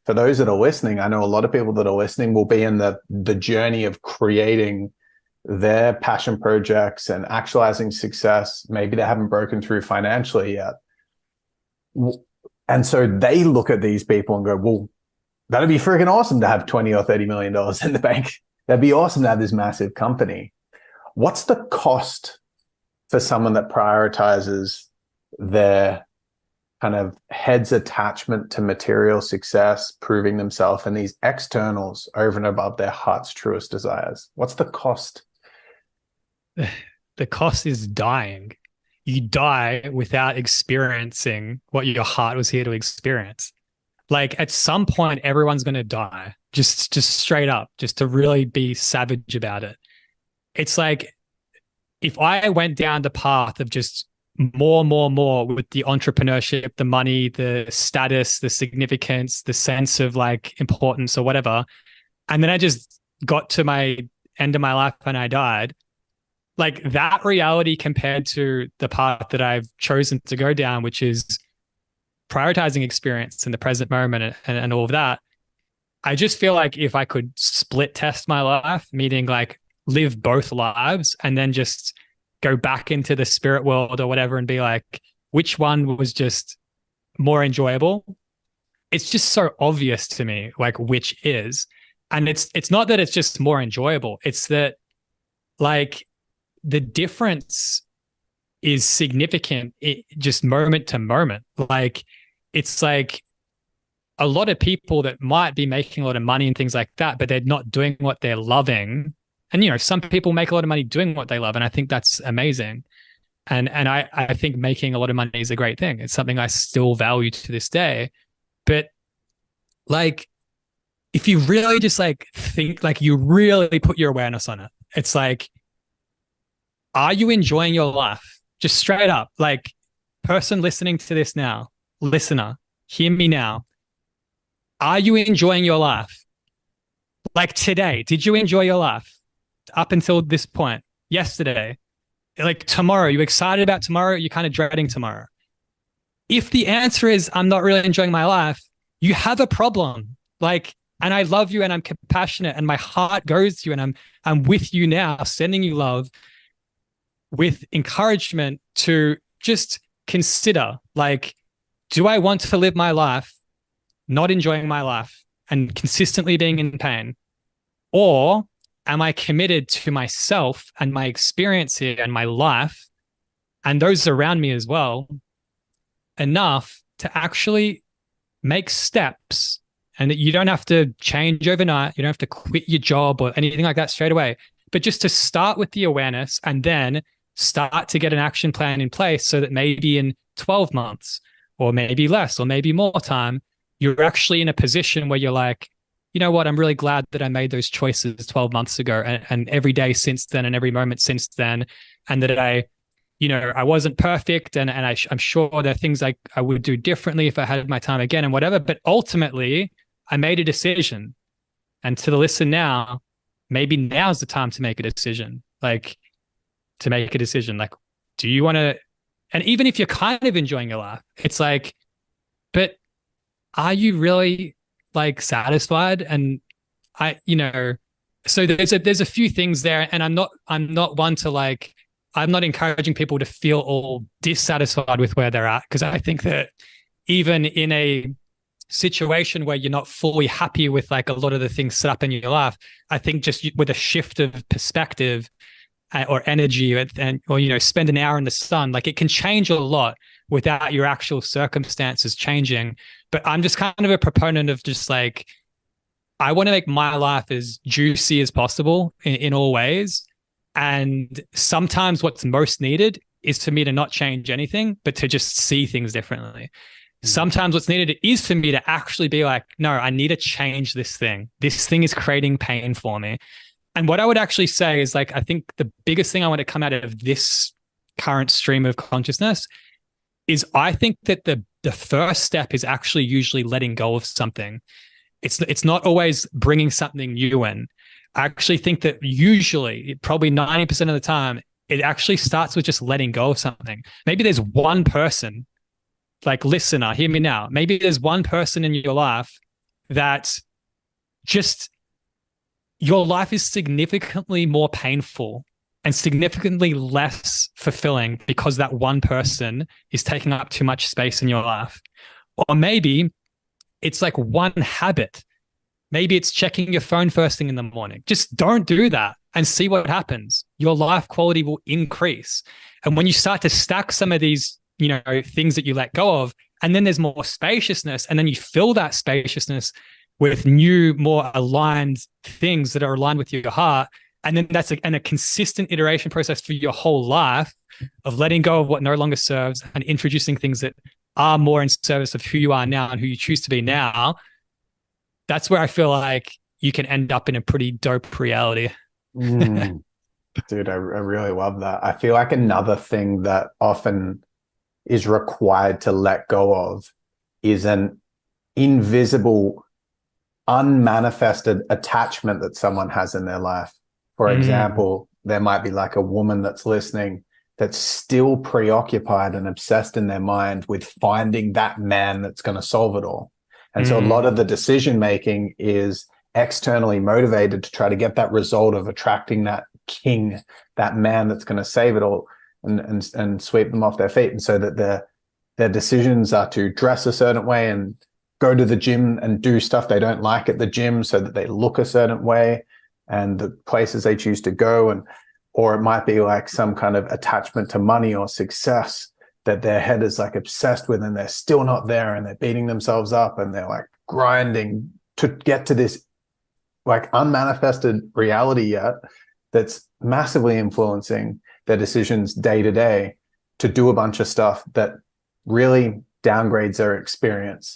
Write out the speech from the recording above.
for those that are listening, I know a lot of people that are listening will be in the journey of creating their passion projects and actualizing success. Maybe they haven't broken through financially yet. And so they look at these people and go, well, that'd be freaking awesome to have 20 or $30 million in the bank. That'd be awesome to have this massive company. What's the cost for someone that prioritizes their kind of head's attachment to material success, proving themselves, and these externals over and above their heart's truest desires? What's the cost? The cost is dying. You die without experiencing what your heart was here to experience. Like at some point, everyone's going to die, just straight up, just to really be savage about it. It's like if I went down the path of just more with the entrepreneurship, the money, the status, the significance, the sense of like importance or whatever, and then I just got to my end of my life and I died, like that reality compared to the path that I've chosen to go down, which is prioritizing experience in the present moment and all of that. I just feel like if I could split test my life, meaning like live both lives and then just go back into the spirit world or whatever and be like, which one was just more enjoyable? It's just so obvious to me, like which is. And it's not that it's just more enjoyable. It's that like the difference is significant just moment to moment. Like it's like a lot of people that might be making a lot of money and things like that, but they're not doing what they're loving. And, you know, some people make a lot of money doing what they love. And I think that's amazing. And I think making a lot of money is a great thing. It's something I still value to this day. But like, if you really just like think, like you really put your awareness on it, it's like, are you enjoying your life? Just straight up, like person listening to this now, listener, hear me now. Are you enjoying your life? Like today, did you enjoy your life up until this point? Yesterday, like tomorrow, you excited about tomorrow? You're kind of dreading tomorrow. If the answer is, I'm not really enjoying my life, you have a problem. Like, and I love you and I'm compassionate and my heart goes to you and I'm with you now, sending you love with encouragement to just consider, like, do I want to live my life not enjoying my life and consistently being in pain? Or am I committed to myself and my experience here and my life and those around me as well enough to actually make steps? And that you don't have to change overnight. You don't have to quit your job or anything like that straight away, but just to start with the awareness and then start to get an action plan in place so that maybe in 12 months or maybe less or maybe more time, you're actually in a position where you're like, you know what, I'm really glad that I made those choices 12 months ago and every day since then and every moment since then. And that I, you know, I wasn't perfect and I'm sure there are things I would do differently if I had my time again and whatever. But ultimately, I made a decision. And to the listen now, maybe now's the time to make a decision. Like, to make a decision. Like, do you want to, and even if you're kind of enjoying your life, it's like, but are you really like satisfied? And you know, so there's a few things there, and I'm not one to like, I'm not encouraging people to feel all dissatisfied with where they're at, because I think that even in a situation where you're not fully happy with like a lot of the things set up in your life, I think just with a shift of perspective or energy or, you know, spend an hour in the sun, like it can change a lot without your actual circumstances changing. But I'm just kind of a proponent of just like, I want to make my life as juicy as possible in all ways. And sometimes what's most needed is for me to not change anything, but to just see things differently. Sometimes what's needed is for me to actually be like, no, I need to change this thing. This thing is creating pain for me. And what I would actually say is like, I think the biggest thing I want to come out of this current stream of consciousness is I think that the first step is actually usually letting go of something. It's not always bringing something new in. I actually think that usually, probably 90% of the time, it actually starts with just letting go of something. Maybe there's one person, like listener, hear me now. Maybe there's one person in your life that just your life is significantly more painful and significantly less fulfilling because that one person is taking up too much space in your life. Or maybe it's like one habit. Maybe it's checking your phone first thing in the morning. Just don't do that and see what happens. Your life quality will increase. And when you start to stack some of these, things that you let go of, and then there's more spaciousness, and then you fill that spaciousness with new, more aligned things that are aligned with your heart. And then that's a consistent iteration process for your whole life of letting go of what no longer serves and introducing things that are more in service of who you are now and who you choose to be now. That's where I feel like you can end up in a pretty dope reality. Dude, I really love that. I feel like another thing that often is required to let go of is an invisible, unmanifested attachment that someone has in their life. For example, there might be like a woman that's listening that's still preoccupied and obsessed in their mind with finding that man that's going to solve it all. And so a lot of the decision making is externally motivated to try to get that result of attracting that king, that man that's going to save it all and sweep them off their feet. And so that their decisions are to dress a certain way and go to the gym and do stuff they don't like at the gym so that they look a certain way, and the places they choose to go. Or it might be like some kind of attachment to money or success that their head is like obsessed with, and they're still not there, and they're beating themselves up, and they're like grinding to get to this like unmanifested reality yet that's massively influencing their decisions day to day to do a bunch of stuff that really downgrades their experience.